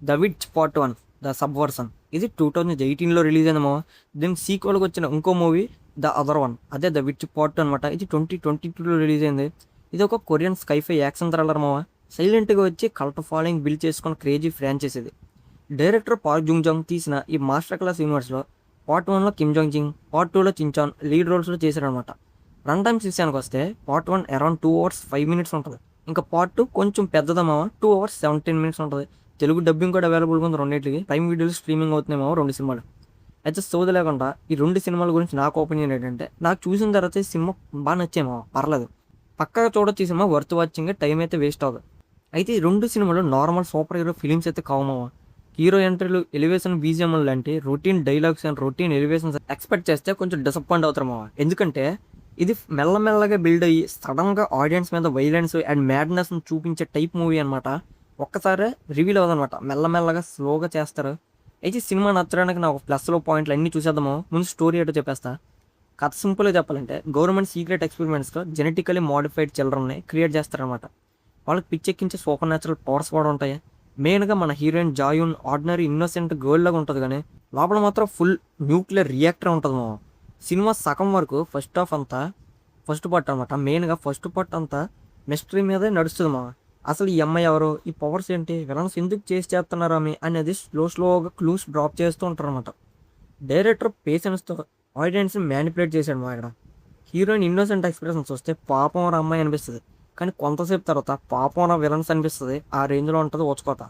The witch part 1 the subversion. ఇది 2018లో release అయిందేమో. దీనికి సీక్వెల్గా వచ్చిన ఇంకో మూవీ ద అదర్ వన్, అదే ద విచ్ పార్ట్ 2 అనమాట. ఇది 2022లో రిలీజ్ అయింది. ఇది ఒక కొరియన్ స్కైఫై యాక్షన్ థ్రిల్లర్ మావా. సైలెంట్గా వచ్చి కల్ట్ ఫాలోయింగ్ బిల్డ్ చేసుకున్న క్రేజీ ఫ్రాంచైజ్ ఇది. డైరెక్టర్ పార్క్ జూంగ్ జాంగ్ తీసిన ఈ మాస్టర్ క్లాస్ యూనివర్స్లో పార్ట్ 1లో కిమ్ జాంగ్ జింగ్, పార్ట్ 2లో చిన్చాన్ లీడ్ రోల్స్లో చేశారనమాట. రన్ టైమ్స్ విషయానికి వస్తే పార్ట్ 1 అరౌండ్ 2 hours 5 minutes ఉంటుంది. ఇంకా పార్ట్ 2 కొంచెం పెద్దదమావా, 2 hours 17 minutes ఉంటుంది. తెలుగు డబ్బింగ్ కూడా అవైలబుల్గా ఉంది రెండింటికి. ప్రైమ్ వీడియోలు స్ట్రీమింగ్ అవుతున్నాయేమో రెండు సినిమాలు. అయితే సోది లేకుండా ఈ రెండు సినిమాల గురించి నాకు ఒపీనియన్ ఏంటంటే, నాకు చూసిన తర్వాత ఈ సినిమా బాగా నచ్చేమో, పర్లేదు, పక్కగా చూడొచ్చు. ఈ సినిమా వర్త్ వాచింగ్, టైం అయితే వేస్ట్ అవ్వదు. అయితే ఈ రెండు సినిమాలు నార్మల్ సూపర్ హీరో ఫిలిమ్స్ అయితే కావమావా. హీరో ఎంట్రీలు, ఎలివేషన్, బీజిఎం లాంటి routine dialogues and routine elevations expect చేస్తే కొంచెం డిసప్పాయింట్ అవుతారు మావా. ఎందుకంటే ఇది మెల్లమెల్లగా బిల్డ్ అయ్యి సడన్గా ఆడియన్స్ మీద వైలెన్స్ అండ్ మ్యాడ్నెస్ని చూపించే టైప్ మూవీ అనమాట. ఒక్కసారి రివీల్ అవ్వదనమాట, మెల్లమెల్లగా స్లోగా చేస్తారు. అయితే సినిమా నచ్చడానికి నాకు ప్లస్లో పాయింట్లు అన్నీ చూసేద్దాము. ముందు స్టోరీ ఏంటో చెప్పేస్తా. కథ సింపుల్గా చెప్పాలంటే, గవర్నమెంట్ సీక్రెట్ ఎక్స్పెరిమెంట్స్తో జెనెటికలీ మోడిఫైడ్ చిల్డ్రన్ని క్రియేట్ చేస్తారనమాట. వాళ్ళకి పిచ్చెక్కించే సూపర్ న్యాచురల్ పవర్స్ కూడా ఉంటాయి. మెయిన్గా మన హీరోయిన్ జాయూన్ ఆర్డినరీ ఇన్నోసెంట్ గర్ల్ లాగా ఉంటుంది, కానీ లోపల మాత్రం ఫుల్ న్యూక్లియర్ రియాక్టర్ ఉంటుంది మామ. సినిమా సగం వరకు ఫస్ట్ పార్ట్ అనమాట. మెయిన్గా ఫస్ట్ పార్ట్ అంతా మిస్టరీ మీదే నడుస్తుంది మామ. అసలు ఈ అమ్మాయి ఎవరు, ఈ పవర్స్ ఏంటి, విలన్స్ ఎందుకు చేస్తున్నారు ఆమె అనేది స్లోగా క్లూస్ డ్రాప్ చేస్తూ ఉంటారు అనమాట. డైరెక్టర్ పేషెన్స్తో ఆడియన్స్ని మ్యానిపులేట్ చేశాడు మా. ఇక్కడ హీరోయిన్ ఇన్నోసెంట్ ఎక్స్ప్రెషన్స్ వస్తే పాపం రా అమ్మాయి అనిపిస్తుంది, కానీ కొంతసేపు తర్వాత పాపం రా విలన్స్ అనిపిస్తుంది. ఆ రేంజ్లో ఉంటుంది ఓచుకోత.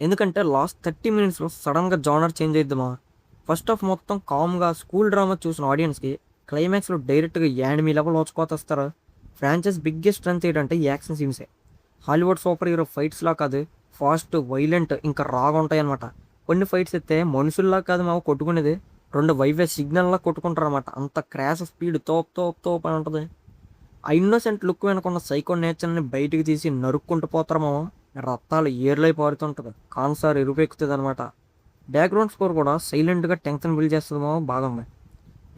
ఎందుకంటే లాస్ట్ 30 minutesలో సడన్గా జానర్ చేంజ్ అయిద్దామా. ఫస్ట్ హాఫ్ మొత్తం కామ్గా స్కూల్ డ్రామా చూసిన ఆడియన్స్కి క్లైమాక్స్లో డైరెక్ట్గా యానిమీ లెవెల్ ఓచుకోతేస్తారు. ఫ్రాంచైజ్ బిగ్గెస్ట్ స్ట్రెంత్ ఏంటంటే ఈ యాక్షన్ సీన్సే. హాలీవుడ్ సూపర్ హీరో ఫైట్స్లా కాదు, ఫాస్ట్, వైలెంట్, ఇంకా రాగా ఉంటాయి అనమాట. కొన్ని ఫైట్స్ అయితే మనుషుల్లా కాదు మాకు కొట్టుకునేది, రెండు వైవే సిగ్నల్లా కొట్టుకుంటారు అనమాట. అంత క్రాష్ స్పీడ్ తోపు అని ఉంటుంది. ఆ ఇన్నోసెంట్ లుక్ వెనుకున్న సైకో నేచర్ని బయటికి తీసి నరుక్కుంటూ పోతారు మామ. రక్తాలు ఏర్లై పారుతుంటుంది, కాన్సార్ ఎరుపెక్కుతుంది అనమాట. బ్యాక్గ్రౌండ్ స్కోర్ కూడా సైలెంట్గా టెన్షన్ బిల్డ్ చేస్తుంది మామ, బాగుంది.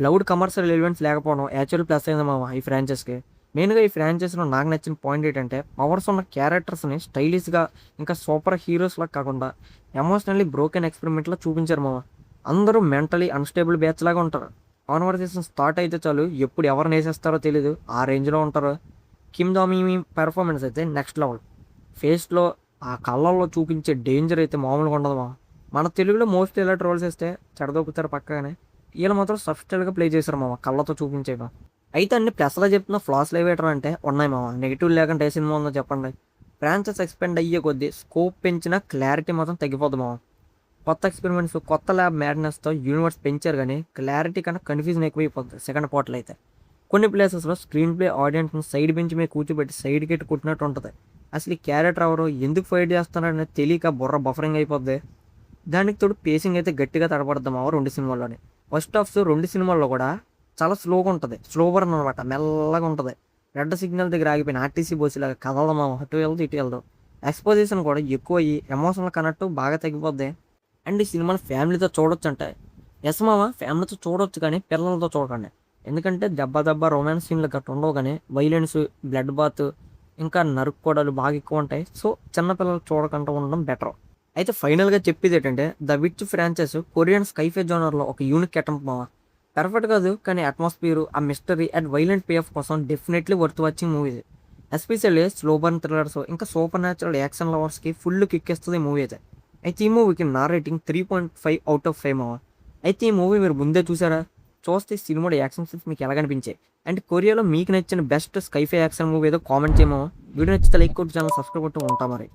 లౌడ్ కమర్షియల్ ఎలిమెంట్స్ లేకపోవడం యాక్చువల్ ప్లస్ అయింది మామ ఈ ఫ్రాంచైజ్కి. మెయిన్గా ఈ ఫ్రాంచైజ్లో నాకు నచ్చిన పాయింట్ ఏంటంటే, పవర్స్ ఉన్న క్యారెక్టర్స్ని స్టైలిష్గా ఇంకా సూపర్ హీరోస్లా కాకుండా ఎమోషనల్లీ బ్రోకెన్ ఎక్స్పెరిమెంట్లా చూపించారు మామ. అందరూ మెంటలీ అన్స్టేబుల్ బ్యాచ్ లాగా ఉంటారు. కాన్వర్సేషన్ స్టార్ట్ అయితే చాలు ఎప్పుడు ఎవరు నేసేస్తారో తెలీదు, ఆ రేంజ్లో ఉంటారు. కిమ్ దామీ పెర్ఫార్మెన్స్ అయితే నెక్స్ట్ లెవెల్. ఫేస్లో ఆ కళ్ళల్లో చూపించే డేంజర్ అయితే మామూలుగా ఉండదు మా. మన తెలుగులో మోస్ట్ ఇలాంటి రోల్స్ వేస్తే చెడదొక్కుతారు పక్కగానే, వీళ్ళు మాత్రం సబ్స్టైల్గా ప్లే చేశారు మామ, కళ్ళతో చూపించేగా. అయితే అన్ని ప్లస్లో చెప్తున్న ఫ్లాస్లు ఏవేటర్ అంటే ఉన్నాయి మామ. నెగిటివ్ లేకుండా ఏ సినిమా ఉందో చెప్పండి. ఫ్రాంచైజ్ ఎక్స్పెండ్ అయ్యే కొద్దీ స్కోప్ పెంచిన క్లారిటీ మాత్రం తగ్గిపోద్ది మామ. కొత్త ఎక్స్పెరిమెంట్స్, కొత్త ల్యాబ్ మ్యాడ్నెస్తో యూనివర్స్ పెంచారు, కానీ క్లారిటీ కన్నా కన్ఫ్యూజన్ ఎక్కువైపోతుంది సెకండ్ పార్ట్లో అయితే. కొన్ని ప్లేసెస్లో స్క్రీన్ ప్లే ఆడియన్స్ని సైడ్ బెంచ్ మీద కూర్చోబెట్టి సైడ్ కెట్టి కుట్టినట్టు ఉంటుంది. అసలు ఈ క్యారెక్టర్ ఎవరు, ఎందుకు ఫైట్ చేస్తున్నారనేది తెలియక బుర్ర బఫరింగ్ అయిపోద్ది. దానికి తోడు పేసింగ్ అయితే గట్టిగా తడబడద్దాం రెండు సినిమాల్లోనే. ఫస్ట్ హాఫ్స్ రెండు సినిమాల్లో కూడా చాలా స్లోగా ఉంటుంది, స్లో బర్న్ అనమాట, మెల్లగా ఉంటుంది. రెడ్ సిగ్నల్ దగ్గర ఆగిపోయిన ఆర్టీసీ బస్సులాగా కదలదామా, అటు వెళ్దు ఇటు వెళ్దాం. ఎక్స్పోజిషన్ కూడా ఎక్కువ అయ్యి ఎమోషనల్ కనెక్ట్ బాగా తగ్గిపోద్ది. అండ్ ఈ సినిమాని ఫ్యామిలీతో చూడొచ్చు అంటే, ఎస్ మామ, ఫ్యామిలీతో చూడొచ్చు, కానీ పిల్లలతో చూడకండి. ఎందుకంటే దెబ్బ రొమాన్స్ సీన్లు గట్టు ఉండవు, కానీ వైలెన్స్, బ్లడ్ బాత్, ఇంకా నరుక్కోవడాలు బాగా ఎక్కువ ఉంటాయి. సో చిన్నపిల్లలు చూడకుండా ఉండడం బెటర్. అయితే ఫైనల్గా చెప్పేది ఏంటంటే, the witch franchise Korean sci-fi జోనర్లో ఒక యూనిక్ అటెంప్ట్ మామ. పర్ఫెక్ట్ కాదు, కానీ అట్మాస్ఫియర్, ఆ mystery and violent pay off కోసం definitely worth watching movie. Especially slow burn thrillers ఇంకా సూపర్ న్యాచురల్ యాక్షన్ లవర్స్కి ఫుల్ కిక్ ఇస్తుంది ఈ మూవీ అయితే. అయితే ఈ మూవీకి నా రేటింగ్ 3.5 out of 5 మావ. అయితే ఈ మూవీ మీరు ముందే చూసారా? చూస్తే సినిమాలో యాక్షన్ సీన్స్ మీకు ఎలాగనిపించాయి? అండ్ కొరియాలో మీకు నచ్చిన బెస్ట్ స్కైఫై యాక్షన్ మూవీ ఏదో కామెంట్ చేయమో. వీడియో నచ్చితే లైక్ కొట్టి ఛానల్ సబ్స్క్రైబ్ కొట్టి ఉంటా మరి.